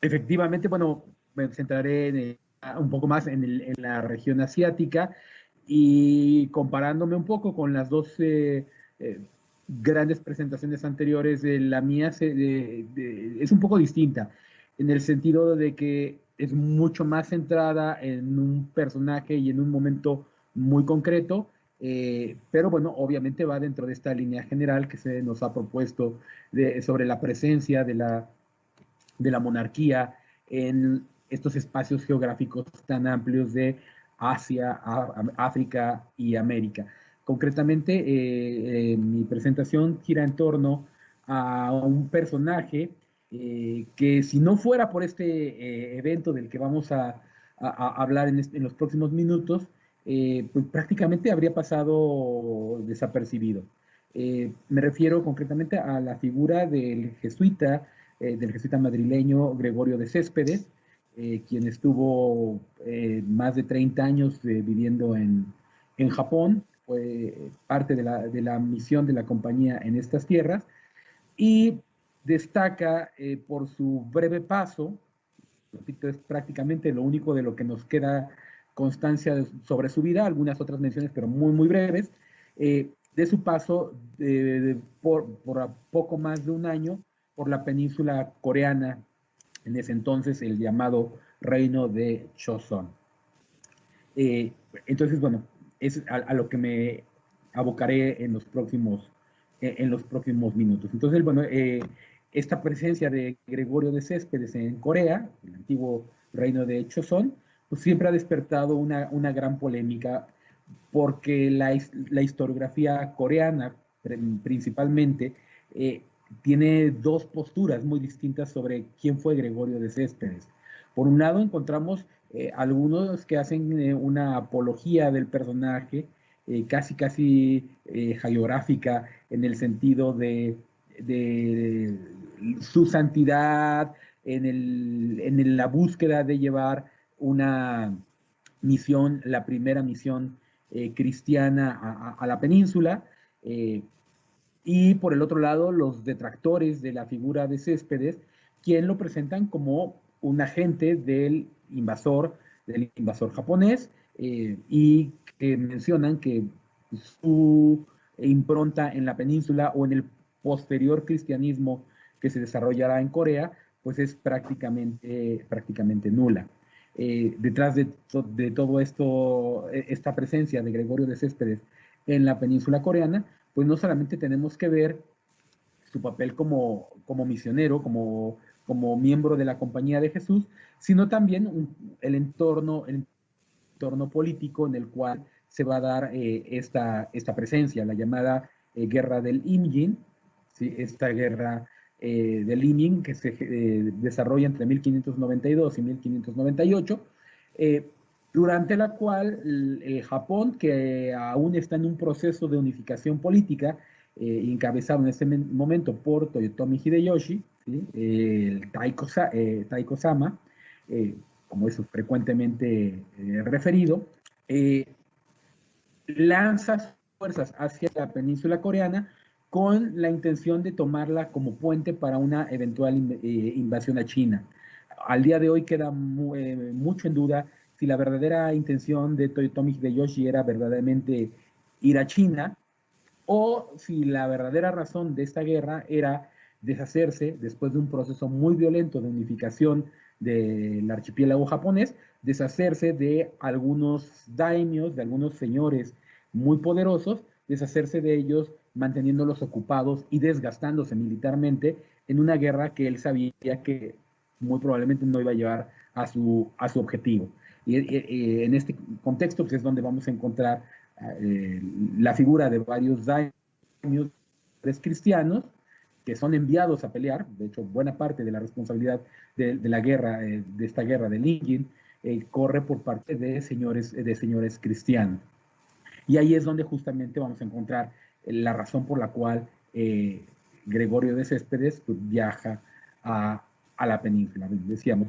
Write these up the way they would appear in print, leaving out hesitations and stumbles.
Efectivamente, bueno, me centraré un poco más en la región asiática y comparándome un poco con las dos eh, grandes presentaciones anteriores, la mía es un poco distinta, en el sentido de que es mucho más centrada en un personaje y en un momento muy concreto, pero bueno, obviamente va dentro de esta línea general que se nos ha propuesto sobre la presencia de la monarquía en estos espacios geográficos tan amplios de Asia, África y América. Concretamente, mi presentación gira en torno a un personaje que si no fuera por este evento del que vamos a hablar en los próximos minutos, pues prácticamente habría pasado desapercibido. Me refiero concretamente a la figura del jesuita madrileño Gregorio de Céspedes, quien estuvo más de 30 años viviendo en Japón, fue parte de la misión de la compañía en estas tierras y destaca por su breve paso, repito, es prácticamente lo único de lo que nos queda constancia sobre su vida, algunas otras menciones, pero muy, muy breves, de su paso por poco más de un año por la península coreana, en ese entonces el llamado Reino de Choson. Eh, entonces, bueno, es a lo que me abocaré en los próximos minutos. Entonces, bueno, esta presencia de Gregorio de Céspedes en Corea, el antiguo reino de Choson, pues siempre ha despertado una gran polémica porque la historiografía coreana principalmente eh, tiene dos posturas muy distintas sobre quién fue Gregorio de Céspedes. Por un lado encontramos algunos que hacen una apología del personaje, casi hagiográfica, en el sentido de su santidad, la búsqueda de llevar una misión, la primera misión cristiana a la península. Y por el otro lado, los detractores de la figura de Céspedes, quien lo presentan como un agente del invasor japonés, y que mencionan que su impronta en la península o en el posterior cristianismo que se desarrollará en Corea, pues es prácticamente nula. Detrás de todo esto, esta presencia de Gregorio de Céspedes en la península coreana, pues no solamente tenemos que ver su papel como misionero, como miembro de la Compañía de Jesús, sino también el entorno político en el cual se va a dar esta presencia, la llamada guerra del Imjin, ¿sí? Esta guerra del Imjin que se desarrolla entre 1592 y 1598, durante la cual el Japón, que aún está en un proceso de unificación política, encabezado en ese momento por Toyotomi Hideyoshi, ¿sí? El Taiko Sama, como es frecuentemente referido, eh, lanza sus fuerzas hacia la península coreana con la intención de tomarla como puente para una eventual invasión a China. Al día de hoy queda mucho en duda si la verdadera intención de Toyotomi Hideyoshi era verdaderamente ir a China, o si la verdadera razón de esta guerra era deshacerse, después de un proceso muy violento de unificación del archipiélago japonés, deshacerse de algunos daimios, de algunos señores muy poderosos, deshacerse de ellos manteniéndolos ocupados y desgastándose militarmente en una guerra que él sabía que muy probablemente no iba a llevar a su objetivo. Y en este contexto pues, es donde vamos a encontrar la figura de varios daimios cristianos que son enviados a pelear. De hecho, buena parte de la responsabilidad de la guerra, de esta guerra de Lingin, corre por parte de señores cristianos. Y ahí es donde justamente vamos a encontrar la razón por la cual Gregorio de Céspedes pues, viaja a la península. Decíamos,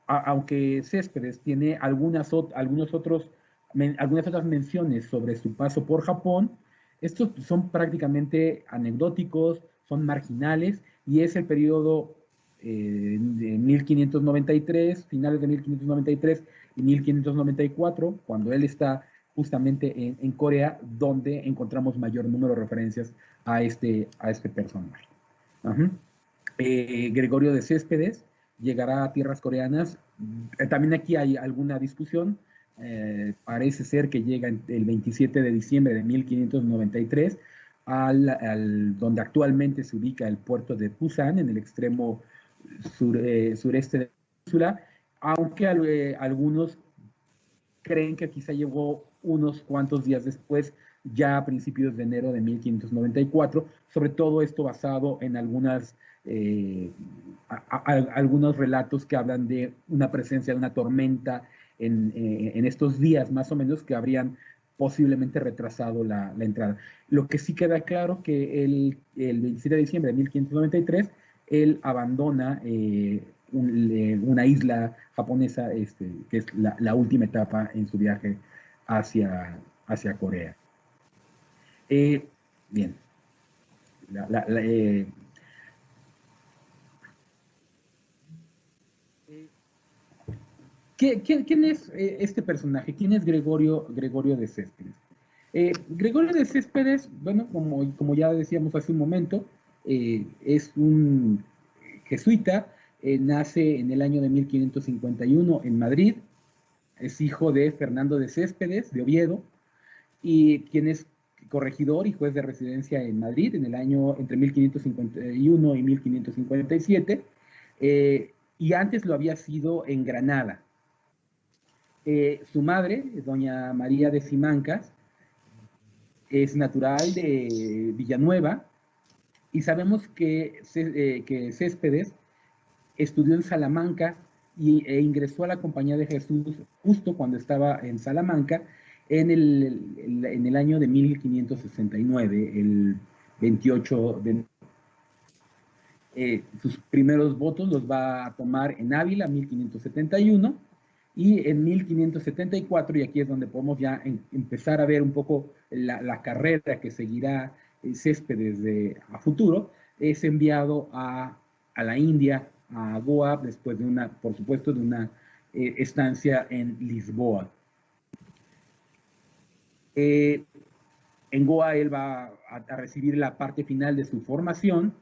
aunque Céspedes tiene algunas otras menciones sobre su paso por Japón, estos son prácticamente anecdóticos, son marginales, y es el periodo de 1593, finales de 1593 y 1594, cuando él está justamente en Corea, donde encontramos mayor número de referencias a este personaje. Ajá. Gregorio de Céspedes llegará a tierras coreanas. También aquí hay alguna discusión. Parece ser que llega el 27 de diciembre de 1593 donde actualmente se ubica el puerto de Pusan, en el extremo sureste de la península, aunque algunos creen que quizá llegó unos cuantos días después, ya a principios de enero de 1594, sobre todo esto basado en algunos relatos que hablan de una presencia de una tormenta en estos días más o menos que habrían posiblemente retrasado la entrada. Lo que sí queda claro que el 27 de diciembre de 1593 él abandona una isla japonesa, que es la última etapa en su viaje hacia Corea. Bien. ¿Quién es este personaje? ¿Quién es Gregorio de Céspedes? Gregorio de Céspedes, bueno, como ya decíamos hace un momento, es un jesuita, nace en el año de 1551 en Madrid, es hijo de Fernando de Céspedes, de Oviedo, y quien es corregidor y juez de residencia en Madrid en el año entre 1551 y 1557, y antes lo había sido en Granada. Su madre, doña María de Simancas, es natural de Villanueva, y sabemos que Céspedes estudió en Salamanca e ingresó a la Compañía de Jesús justo cuando estaba en Salamanca en el año de 1569, el 28 de sus primeros votos los va a tomar en Ávila, 1571, y en 1574, y aquí es donde podemos ya empezar a ver un poco la carrera que seguirá Céspedes a futuro, es enviado a la India, a Goa, después de por supuesto, de una estancia en Lisboa. En Goa él va a recibir la parte final de su formación,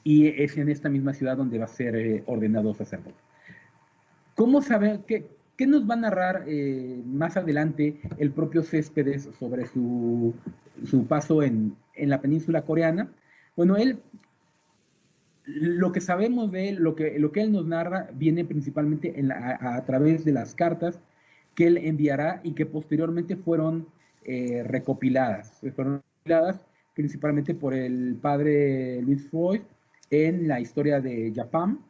y es en esta misma ciudad donde va a ser ordenado sacerdote. ¿Cómo saber qué nos va a narrar más adelante el propio Céspedes sobre su paso en la península coreana? Bueno, lo que sabemos de él, lo que él nos narra, viene principalmente a través de las cartas que él enviará y que posteriormente fueron recopiladas. Fueron recopiladas principalmente por el padre Luis Freud en la historia de Japón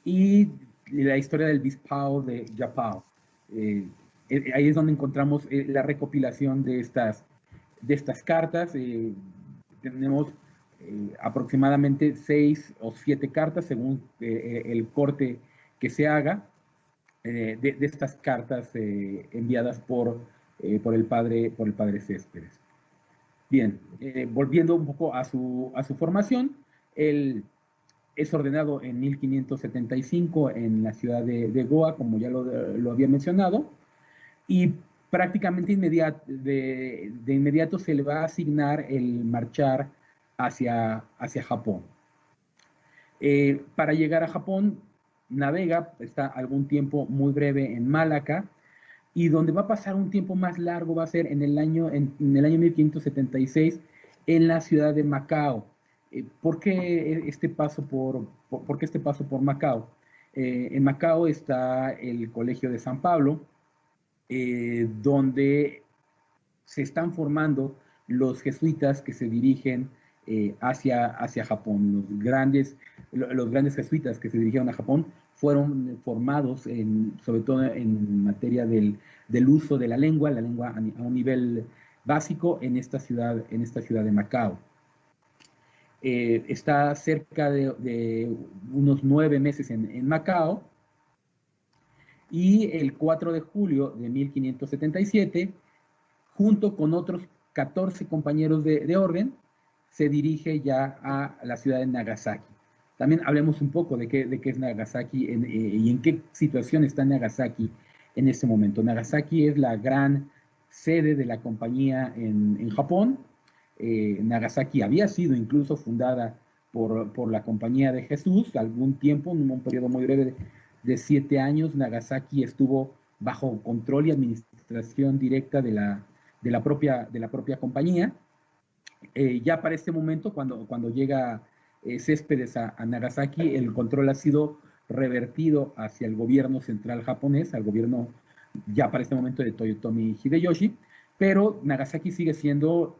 y la historia del bispado de Japón. Ahí es donde encontramos la recopilación de estas cartas. Tenemos aproximadamente 6 o 7 cartas según el corte que se haga de estas cartas enviadas por el padre Céspedes. Bien, volviendo un poco a su formación, él es ordenado en 1575 en la ciudad de Goa, como ya lo había mencionado, y prácticamente de inmediato se le va a asignar el marchar hacia Japón. Para llegar a Japón, navega, está algún tiempo muy breve en Malaca, y donde va a pasar un tiempo más largo va a ser en el año 1576 en la ciudad de Macao. ¿Por qué este paso por Macao? En Macao está el Colegio de San Pablo, donde se están formando los jesuitas que se dirigen hacia Japón. Los grandes jesuitas que se dirigieron a Japón fueron formados sobre todo en materia del uso de la lengua a un nivel básico en esta ciudad de Macao. Está cerca de unos 9 meses en Macao, y el 4 de julio de 1577, junto con otros 14 compañeros de orden, se dirige ya a la ciudad de Nagasaki. también hablemos un poco de qué es Nagasaki y en qué situación está Nagasaki en este momento. Nagasaki es la gran sede de la compañía en Japón. Nagasaki había sido incluso fundada por la Compañía de Jesús algún tiempo, en un periodo muy breve de 7 años. Nagasaki estuvo bajo control y administración directa de la propia compañía. Ya para este momento, cuando llega Céspedes a Nagasaki, el control ha sido revertido hacia el gobierno central japonés, al gobierno ya para este momento de Toyotomi Hideyoshi, pero Nagasaki sigue siendo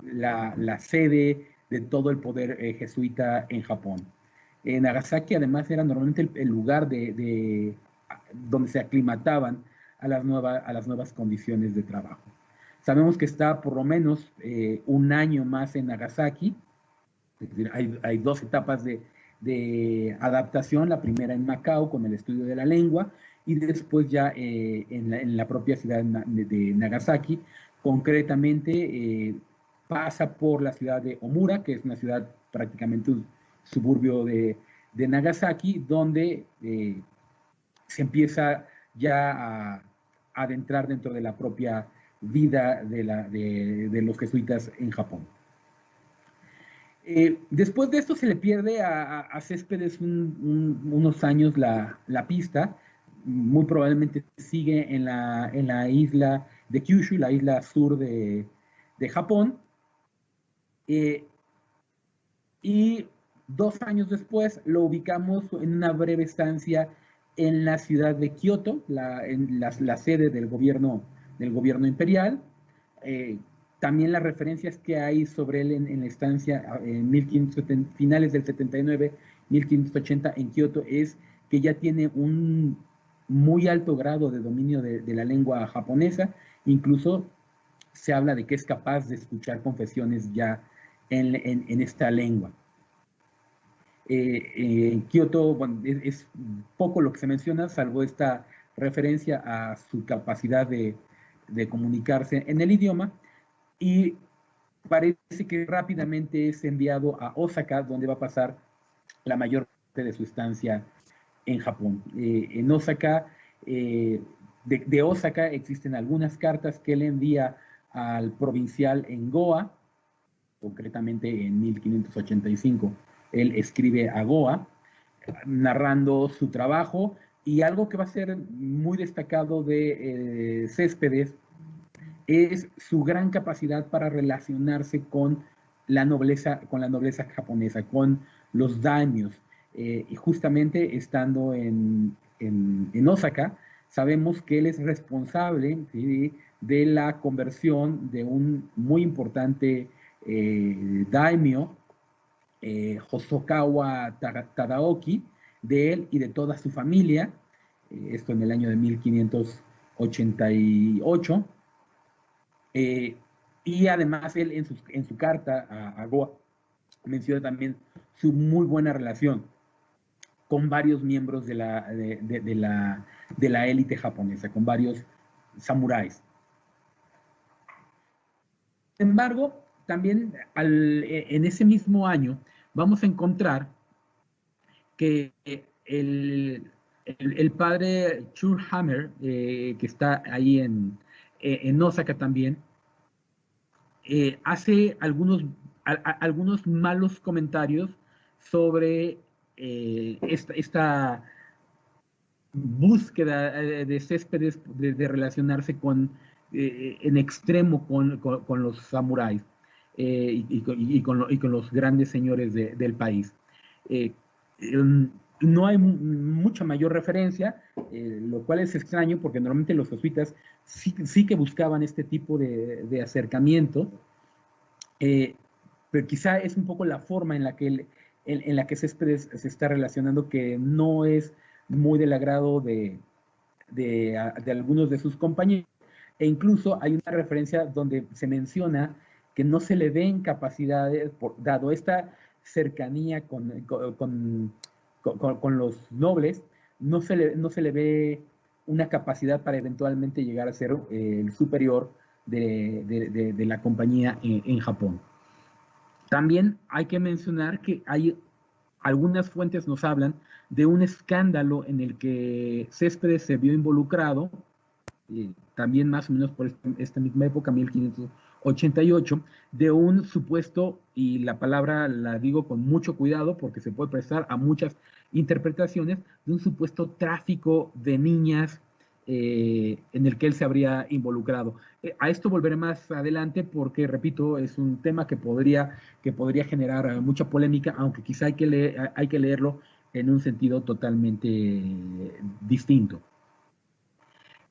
la sede de todo el poder jesuita en Japón. Nagasaki además era normalmente el lugar donde se aclimataban a las nuevas condiciones de trabajo. Sabemos que está por lo menos un año más en Nagasaki. Es decir, hay 2 etapas de adaptación, la primera en Macao con el estudio de la lengua y después ya en la propia ciudad de Nagasaki. Concretamente pasa por la ciudad de Omura, que es una ciudad prácticamente un suburbio de Nagasaki, donde se empieza ya a adentrar dentro de la propia vida de los jesuitas en Japón. Después de esto se le pierde a Céspedes unos años la pista. Muy probablemente sigue en la isla de Kyushu, la isla sur de Japón. Y 2 años después lo ubicamos en una breve estancia en la ciudad de Kioto, la sede del gobierno imperial. También las referencias que hay sobre él en la estancia en 1570, finales del 79, 1580 en Kioto, es que ya tiene un muy alto grado de dominio de la lengua japonesa. Incluso se habla de que es capaz de escuchar confesiones ya en esta lengua. Kioto, bueno, es poco lo que se menciona, salvo esta referencia a su capacidad de comunicarse en el idioma, y parece que rápidamente es enviado a Osaka, donde va a pasar la mayor parte de su estancia en Japón. En Osaka, de Osaka existen algunas cartas que él envía al provincial en Goa, concretamente en 1585. Él escribe a Goa, narrando su trabajo, y algo que va a ser muy destacado de Céspedes es su gran capacidad para relacionarse con la nobleza japonesa, con los daimios. Y justamente estando en Osaka, sabemos que él es responsable, ¿sí?, de la conversión de un muy importante daimyo, Hosokawa Tadaoki, de él y de toda su familia, esto en el año de 1588. Y además él en su carta a Goa menciona también su muy buena relación con varios miembros de la élite japonesa, con varios samuráis. Sin embargo, también en ese mismo año vamos a encontrar que el padre Churhammer, que está ahí en Osaka también, hace algunos malos comentarios sobre esta búsqueda de Céspedes de relacionarse en extremo con los samuráis y con los grandes señores del país. No hay mucha mayor referencia, lo cual es extraño porque normalmente los jesuitas sí que buscaban este tipo de acercamiento, pero quizá es un poco la forma en la que Céspedes se está relacionando, que no es muy del agrado de algunos de sus compañeros, e incluso hay una referencia donde se menciona que no se le ven capacidades, dado esta cercanía con los nobles, no se le ve una capacidad para eventualmente llegar a ser el superior de la compañía en Japón. También hay que mencionar que hay algunas fuentes nos hablan de un escándalo en el que Céspedes se vio involucrado, también más o menos por esta misma época, 1588, de un supuesto, y la palabra la digo con mucho cuidado porque se puede prestar a muchas interpretaciones, de un supuesto tráfico de niñas en el que él se habría involucrado. A esto volveré más adelante porque, repito, es un tema que podría generar mucha polémica, aunque quizá hay que leerlo en un sentido totalmente distinto.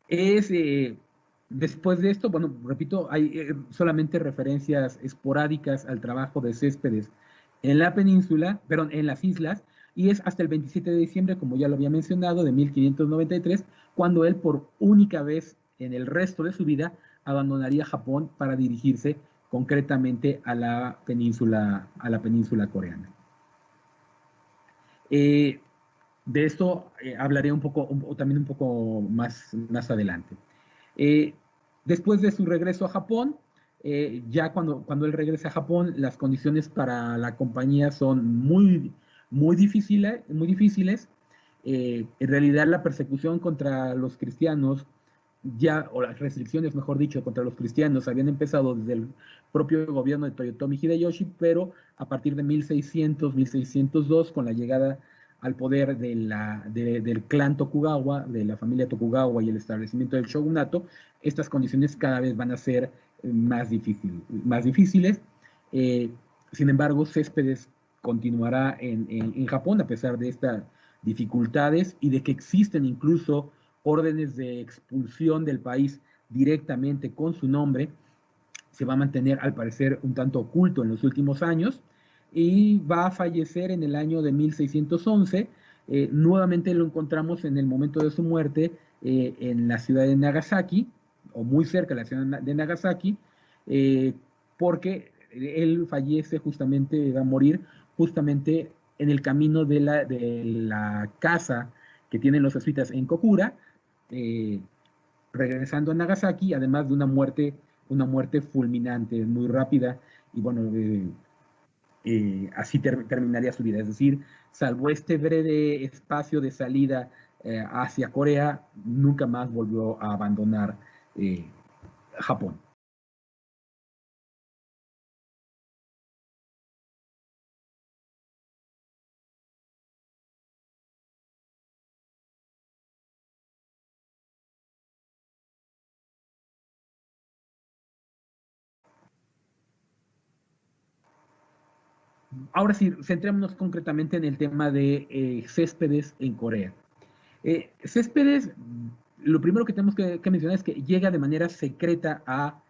Es, después de esto, bueno, repito, hay solamente referencias esporádicas al trabajo de Céspedes en la península, perdón, en las islas, y es hasta el 27 de diciembre, como ya lo había mencionado, de 1593, cuando él por única vez en el resto de su vida abandonaría Japón para dirigirse concretamente a la península coreana. Eh, de esto hablaré un poco, también un poco más adelante. Eh, Después de su regreso a Japón, ya cuando él regresa a Japón, las condiciones para la compañía son muy difíciles, muy difíciles. En realidad la persecución contra los cristianos, ya, o las restricciones, mejor dicho, contra los cristianos habían empezado desde el propio gobierno de Toyotomi Hideyoshi, pero a partir de 1602, con la llegada al poder del clan Tokugawa, de la familia Tokugawa y el establecimiento del shogunato, estas condiciones cada vez van a ser más difíciles. Eh, Sin embargo, Céspedes continuará en Japón a pesar de estas dificultades y de que existen incluso órdenes de expulsión del país directamente con su nombre. Se va a mantener, al parecer, un tanto oculto en los últimos años y va a fallecer en el año de 1611. Nuevamente lo encontramos en el momento de su muerte en la ciudad de Nagasaki, o muy cerca de la ciudad de Nagasaki, porque él fallece justamente, va a morir justamente en el camino de la casa que tienen los jesuitas en Kokura, eh, regresando a Nagasaki, además de una muerte fulminante, muy rápida, y bueno, así terminaría su vida. Es decir, salvo este breve espacio de salida hacia Corea, nunca más volvió a abandonar Japón. Ahora sí, centrémonos concretamente en el tema de Céspedes en Corea. Céspedes, lo primero que tenemos que mencionar es que llega de manera secreta a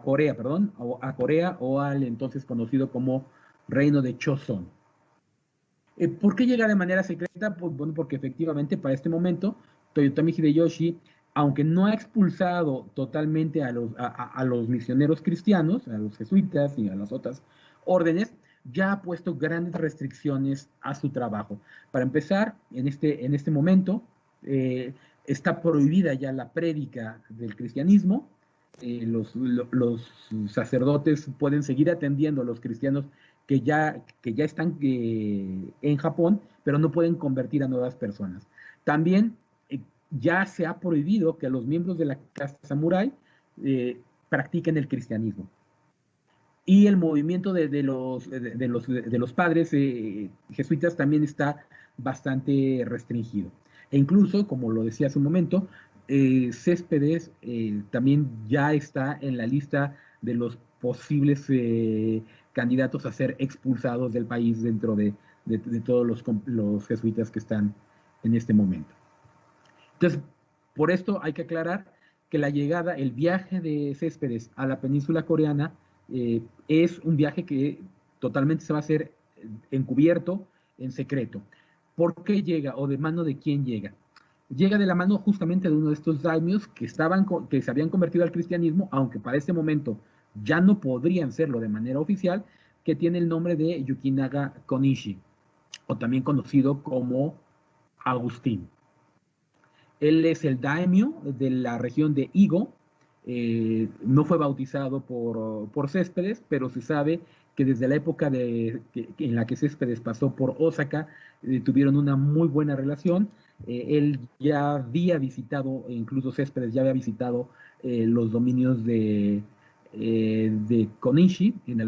Corea, perdón, a Corea o al entonces conocido como Reino de Choson. ¿Por qué llega de manera secreta? Pues, bueno, porque efectivamente para este momento Toyotomi Hideyoshi, aunque no ha expulsado totalmente a los misioneros cristianos, a los jesuitas y a las otras órdenes, ya ha puesto grandes restricciones a su trabajo. Para empezar, en este momento está prohibida ya la prédica del cristianismo. Los sacerdotes pueden seguir atendiendo a los cristianos que ya están en Japón, pero no pueden convertir a nuevas personas. También ya se ha prohibido que los miembros de la casta samurái practiquen el cristianismo. Y el movimiento de los padres jesuitas también está bastante restringido. E incluso, como lo decía hace un momento, Céspedes también ya está en la lista de los posibles candidatos a ser expulsados del país dentro de todos los jesuitas que están en este momento. Entonces, por esto hay que aclarar que la llegada, el viaje de Céspedes a la península coreana es un viaje que totalmente se va a hacer encubierto, en secreto. ¿Por qué llega o de mano de quién llega? Llega de la mano justamente de uno de estos daimios que se habían convertido al cristianismo, aunque para este momento ya no podrían serlo de manera oficial, que tiene el nombre de Yukinaga Konishi, o también conocido como Agustín. Él es el daimyo de la región de Igo. No fue bautizado por Céspedes, pero se sabe que desde la época en la que Céspedes pasó por Osaka, tuvieron una muy buena relación. Él ya había visitado, incluso Céspedes ya había visitado los dominios de Konishi en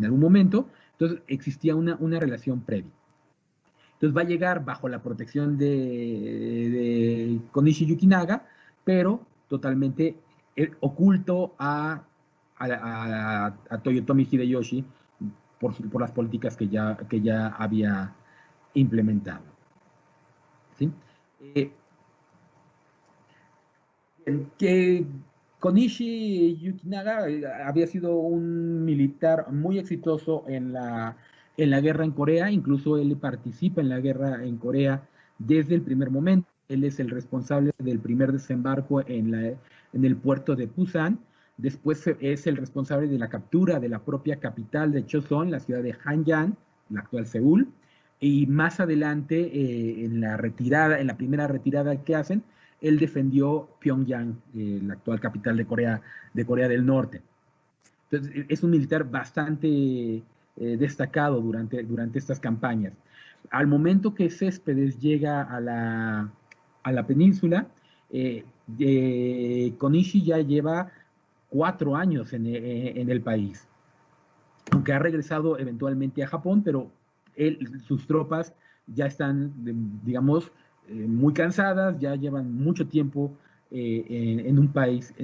algún momento. Entonces existía una relación previa. Entonces va a llegar bajo la protección de Konishi Yukinaga, pero totalmente oculto a Toyotomi Hideyoshi por las políticas que ya había implementado. ¿Sí? Que Konishi Yukinaga había sido un militar muy exitoso en la guerra en Corea, incluso él participa en la guerra en Corea desde el primer momento. Él es el responsable del primer desembarco en el puerto de Pusan. Después es el responsable de la captura de la propia capital de Choson, la ciudad de Hanyang, la actual Seúl. Y más adelante, en la primera retirada que hacen, él defendió Pyongyang, la actual capital de Corea del Norte. Entonces, es un militar bastante destacado durante estas campañas. Al momento que Céspedes llega a la península, Konishi ya lleva 4 años en el país, aunque ha regresado eventualmente a Japón, pero sus tropas ya están, digamos, muy cansadas, ya llevan mucho tiempo en un país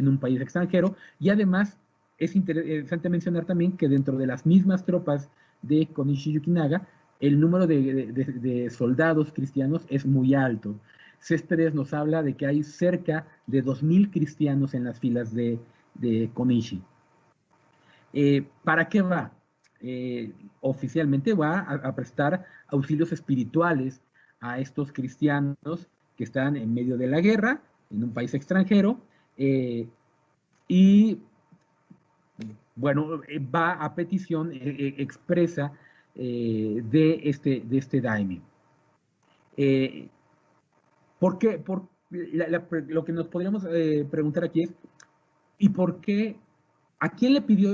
extranjero, y además es interesante mencionar también que dentro de las mismas tropas de Konishi Yukinaga, el número de soldados cristianos es muy alto. Céspedes nos habla de que hay cerca de 2,000 cristianos en las filas de Konishi. ¿Para qué va? Oficialmente va a prestar auxilios espirituales a estos cristianos que están en medio de la guerra, en un país extranjero, y bueno, va a petición expresa de este daimyo. ¿Por qué? Lo que nos podríamos preguntar aquí es, ¿y por qué? ¿A quién le pidió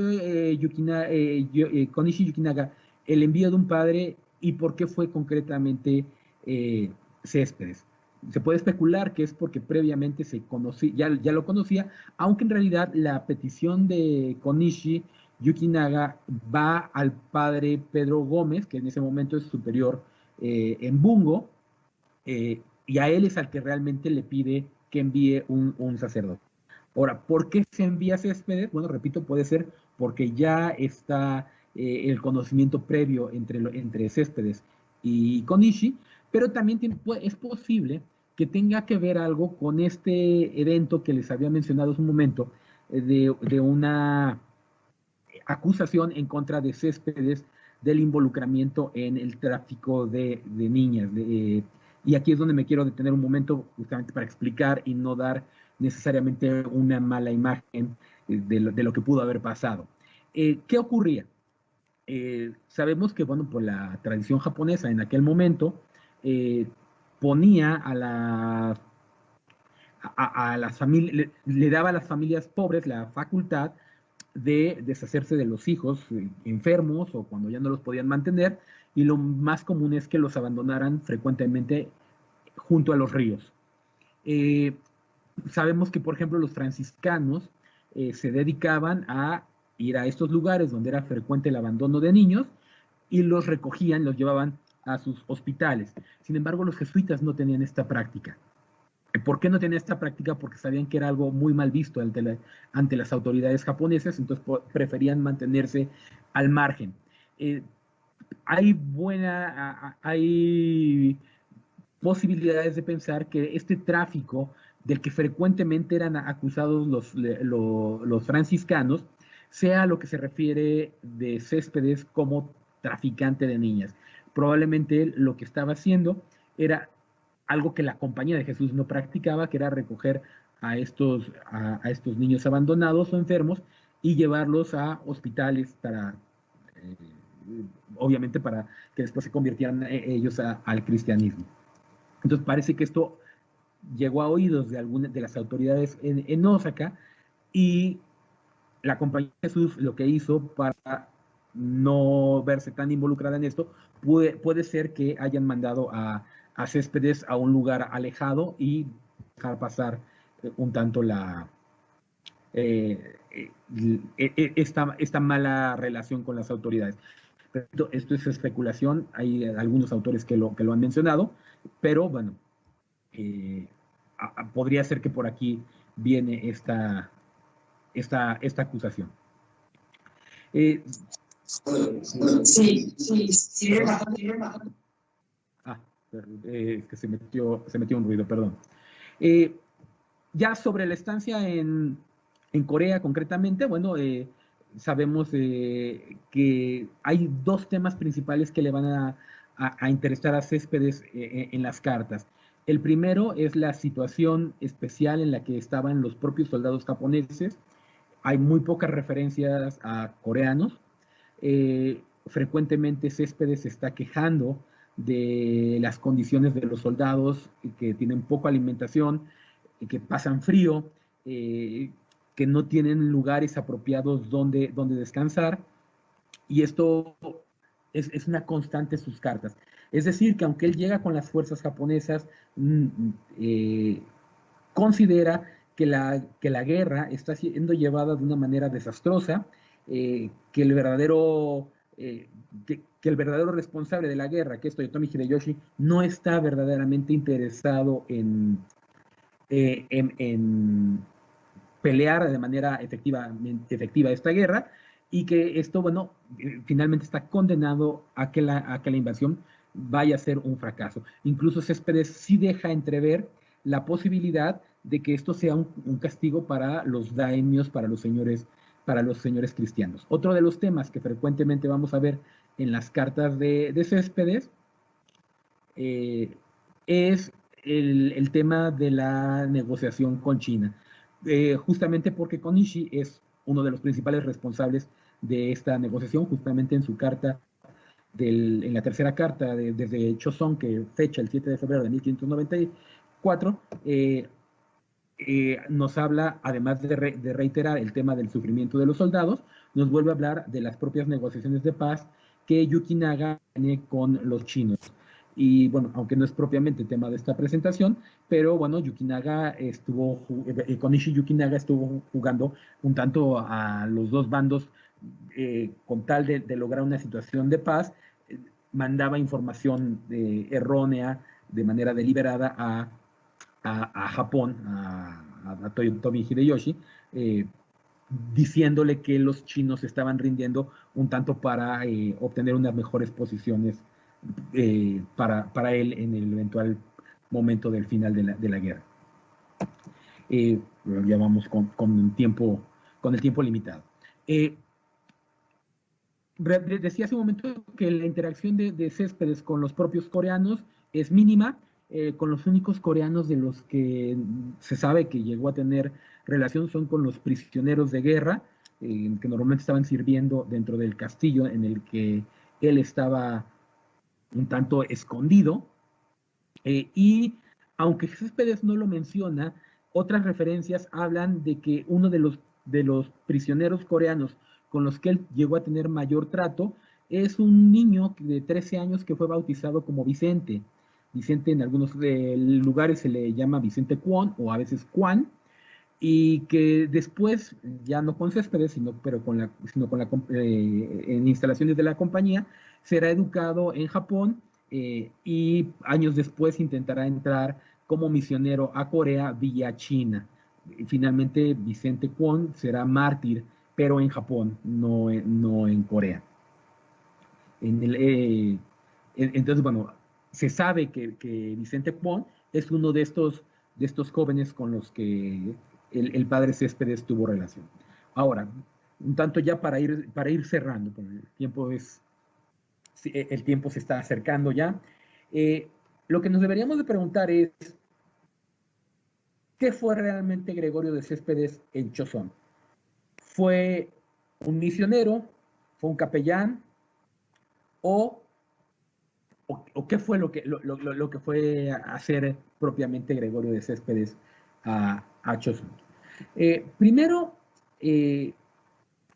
Konishi Yukinaga el envío de un padre y por qué fue concretamente Céspedes? Se puede especular que es porque previamente ya lo conocía, aunque en realidad la petición de Konishi Yukinaga va al padre Pedro Gómez, que en ese momento es superior en Bungo, y a él es al que realmente le pide que envíe un sacerdote. Ahora, ¿por qué se envía Céspedes? Bueno, repito, puede ser porque ya está el conocimiento previo entre Céspedes y Konishi, pero también es posible que tenga que ver algo con este evento que les había mencionado hace un momento, de una acusación en contra de Céspedes del involucramiento en el tráfico de niñas. Y aquí es donde me quiero detener un momento justamente para explicar y no dar necesariamente una mala imagen de lo que pudo haber pasado. ¿Qué ocurría? Sabemos que, bueno, por la tradición japonesa en aquel momento, ponía a las familias, le daba a las familias pobres la facultad de deshacerse de los hijos enfermos o cuando ya no los podían mantener, y lo más común es que los abandonaran frecuentemente junto a los ríos. Sabemos que, por ejemplo, los franciscanos se dedicaban a ir a estos lugares donde era frecuente el abandono de niños y los recogían, los llevaban a sus hospitales. Sin embargo, los jesuitas no tenían esta práctica. ¿Por qué no tenían esta práctica? Porque sabían que era algo muy mal visto ante las autoridades japonesas, entonces preferían mantenerse al margen. Hay posibilidades de pensar que este tráfico del que frecuentemente eran acusados los franciscanos sea lo que se refiere de Céspedes como traficante de niñas. Probablemente él lo que estaba haciendo era algo que la Compañía de Jesús no practicaba, que era recoger a estos niños abandonados o enfermos y llevarlos a hospitales obviamente para que después se convirtieran ellos al cristianismo. Entonces parece que esto llegó a oídos de algunas de las autoridades en Osaka, y la Compañía de Jesús lo que hizo para no verse tan involucrada en esto, puede ser que hayan mandado a Céspedes a un lugar alejado y dejar pasar un tanto esta mala relación con las autoridades. Esto es especulación, hay algunos autores que lo han mencionado, pero bueno, podría ser que por aquí viene esta acusación. Sí. Que se metió un ruido, perdón. Ya sobre la estancia en Corea concretamente, bueno, sabemos que hay dos temas principales que le van a interesar a Céspedes en las cartas. El primero es la situación especial en la que estaban los propios soldados japoneses. Hay muy pocas referencias a coreanos. Frecuentemente Céspedes se está quejando de las condiciones de los soldados, que tienen poca alimentación, que pasan frío, que no tienen lugares apropiados donde descansar, y esto es una constante en sus cartas. Es decir, que aunque él llega con las fuerzas japonesas, considera que la guerra está siendo llevada de una manera desastrosa, que el verdadero responsable de la guerra, que es Toyotomi Hideyoshi, no está verdaderamente interesado en pelear de manera efectiva esta guerra, y que esto, bueno, finalmente está condenado a que la invasión vaya a ser un fracaso. Incluso Céspedes sí deja entrever la posibilidad de que esto sea un castigo para los daimios, para los señores cristianos. Otro de los temas que frecuentemente vamos a ver en las cartas de Céspedes es el tema de la negociación con China. Justamente porque Konishi es uno de los principales responsables de esta negociación, justamente en su carta, en la tercera carta desde Choson, que fecha el 7 de febrero de 1594, nos habla, además de reiterar el tema del sufrimiento de los soldados, nos vuelve a hablar de las propias negociaciones de paz que Yukinaga tiene con los chinos. Y bueno, aunque no es propiamente tema de esta presentación, pero bueno, Konishi Yukinaga estuvo jugando un tanto a los dos bandos, con tal de lograr una situación de paz. Mandaba información errónea, de manera deliberada, a Japón, a Toyotomi Hideyoshi, diciéndole que los chinos estaban rindiendo un tanto para obtener unas mejores posiciones para él en el eventual momento del final de la guerra. Ya vamos con el tiempo limitado. Decía hace un momento que la interacción de Céspedes con los propios coreanos es mínima. Con los únicos coreanos de los que se sabe que llegó a tener relación son con los prisioneros de guerra, que normalmente estaban sirviendo dentro del castillo en el que él estaba un tanto escondido. Y aunque Céspedes no lo menciona, otras referencias hablan de que uno de los prisioneros coreanos con los que él llegó a tener mayor trato es un niño de 13 años que fue bautizado como Vicente. Vicente, en algunos lugares se le llama Vicente Kwon, o a veces Kwan, y que después, ya no con Céspedes, sino en instalaciones de la compañía, será educado en Japón, y años después intentará entrar como misionero a Corea vía China. Finalmente, Vicente Kwon será mártir, pero en Japón, no en Corea. Entonces, bueno, se sabe que Vicente Kwon es uno de estos jóvenes con los que el padre Céspedes tuvo relación. Ahora, un tanto ya para ir cerrando, porque el tiempo se está acercando ya. Lo que nos deberíamos de preguntar es, ¿qué fue realmente Gregorio de Céspedes en Chozón? ¿Fue un misionero? ¿Fue un capellán? ¿O qué fue lo que fue a hacer propiamente Gregorio de Céspedes a Chozón? Primero,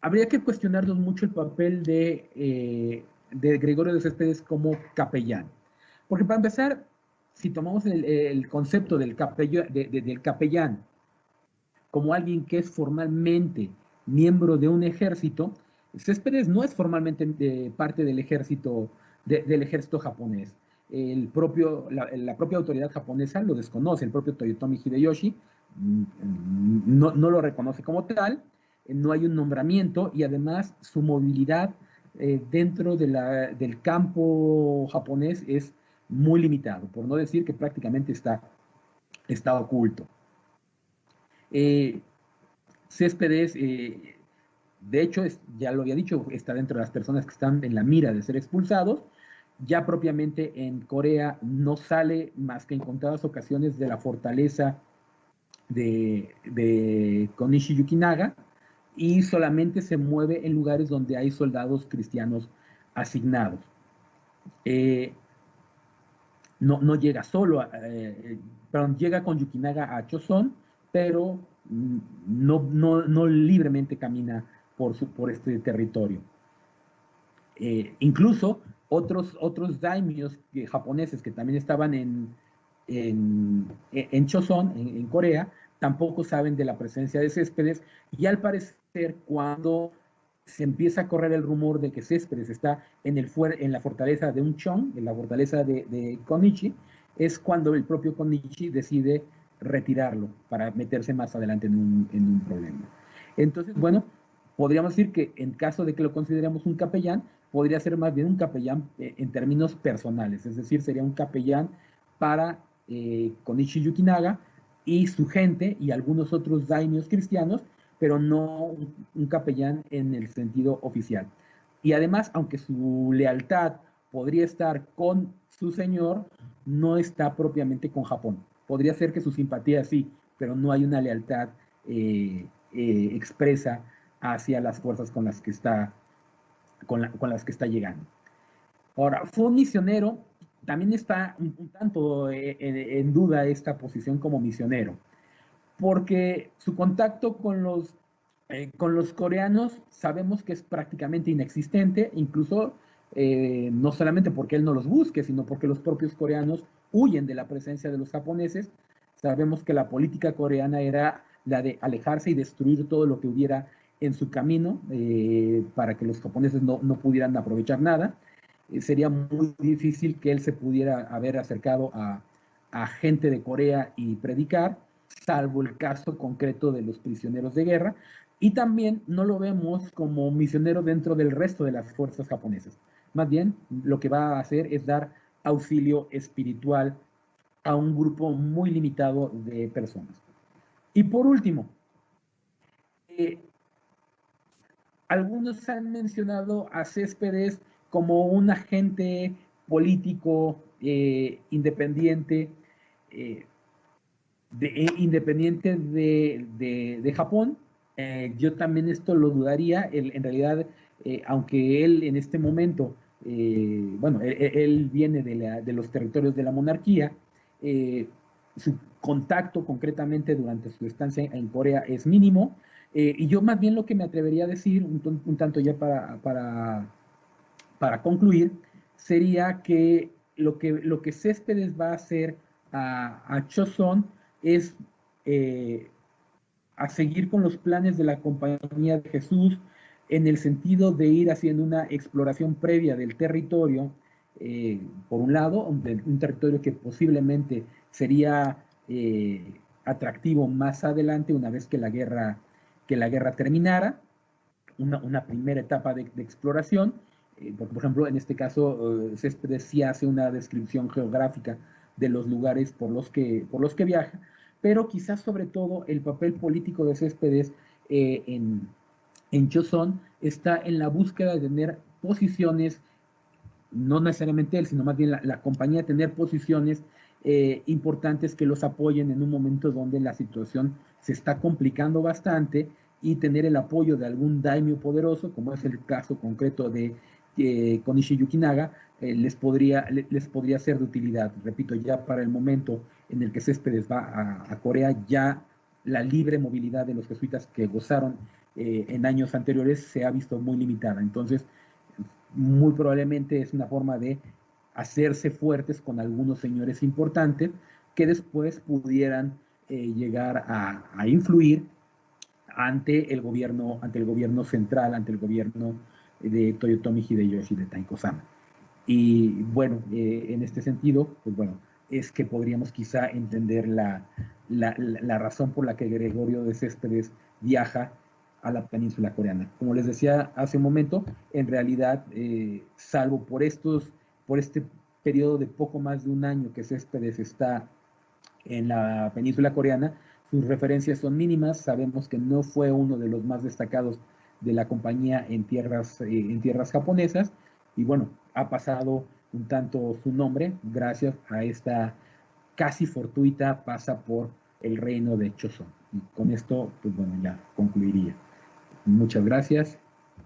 habría que cuestionarnos mucho el papel de Gregorio de Céspedes como capellán. Porque para empezar, si tomamos el concepto del capellán como alguien que es formalmente miembro de un ejército, Céspedes no es formalmente parte del ejército, del ejército japonés. La propia autoridad japonesa lo desconoce, el propio Toyotomi Hideyoshi no lo reconoce como tal, no hay un nombramiento y además su movilidad dentro del campo japonés es muy limitado, por no decir que prácticamente está oculto. Céspedes, de hecho, ya lo había dicho, está dentro de las personas que están en la mira de ser expulsados. Ya propiamente en Corea no sale más que en contadas ocasiones de la fortaleza de Konishi Yukinaga y solamente se mueve en lugares donde hay soldados cristianos asignados. No llega solo, perdón, llega con Yukinaga a Choson, pero no libremente camina por este territorio. Incluso otros daimios japoneses que también estaban en Choson, en Corea, tampoco saben de la presencia de Céspedes, y al parecer cuando se empieza a correr el rumor de que Céspedes está en la fortaleza de Uncheon, en la fortaleza de Konichi, es cuando el propio Konichi decide retirarlo para meterse más adelante en un problema. Entonces, bueno, podríamos decir que en caso de que lo consideremos un capellán, podría ser más bien un capellán en términos personales, es decir, sería un capellán para Konishi Yukinaga y su gente y algunos otros daimios cristianos, pero no un capellán en el sentido oficial. Y además, aunque su lealtad podría estar con su señor, no está propiamente con Japón. Podría ser que su simpatía sí, pero no hay una lealtad expresa hacia las fuerzas con las que está llegando. Ahora, fue un misionero, también está un tanto en duda esta posición como misionero, porque su contacto con los coreanos sabemos que es prácticamente inexistente, incluso no solamente porque él no los busque, sino porque los propios coreanos huyen de la presencia de los japoneses. Sabemos que la política coreana era la de alejarse y destruir todo lo que hubiera en su camino para que los japoneses no pudieran aprovechar nada. Sería muy difícil que él se pudiera haber acercado a gente de Corea y predicar, salvo el caso concreto de los prisioneros de guerra, y también no lo vemos como misionero dentro del resto de las fuerzas japonesas. Más bien, lo que va a hacer es dar auxilio espiritual a un grupo muy limitado de personas. Y por último, algunos han mencionado a Céspedes como un agente político independiente, independiente de Japón. Yo también esto lo dudaría. En realidad, aunque él en este momento, bueno, él viene de los territorios de la monarquía, su contacto concretamente durante su estancia en Corea es mínimo. Y yo más bien lo que me atrevería a decir, un tanto ya para concluir, sería que lo que Céspedes va a hacer a Choson es a seguir con los planes de la Compañía de Jesús en el sentido de ir haciendo una exploración previa del territorio, por un lado, un territorio que posiblemente sería atractivo más adelante una vez que la guerra terminara, una primera etapa de exploración, porque por ejemplo en este caso Céspedes sí hace una descripción geográfica de los lugares por los que viaja, pero quizás sobre todo el papel político de Céspedes en Choson está en la búsqueda de tener posiciones, no necesariamente él, sino más bien la compañía, tener posiciones importantes que los apoyen en un momento donde la situación se está complicando bastante y tener el apoyo de algún daimyo poderoso, como es el caso concreto de Konishi Yukinaga, les podría ser de utilidad. Repito, ya para el momento en el que Céspedes va a Corea, ya la libre movilidad de los jesuitas que gozaron en años anteriores se ha visto muy limitada. Entonces, muy probablemente es una forma de hacerse fuertes con algunos señores importantes que después pudieran llegar a influir ante el gobierno central, ante el gobierno de Toyotomi Hideyoshi de Taiko-sama. Y bueno, en este sentido, pues bueno, es que podríamos quizá entender la razón por la que Gregorio de Céspedes viaja a la península coreana. Como les decía hace un momento, en realidad, salvo por este periodo de poco más de un año que Céspedes está en la península coreana, sus referencias son mínimas. Sabemos que no fue uno de los más destacados de la compañía en tierras japonesas, y bueno, ha pasado un tanto su nombre gracias a esta casi fortuita pasa por el reino de Choson. Y con esto, pues bueno, ya concluiría. Muchas gracias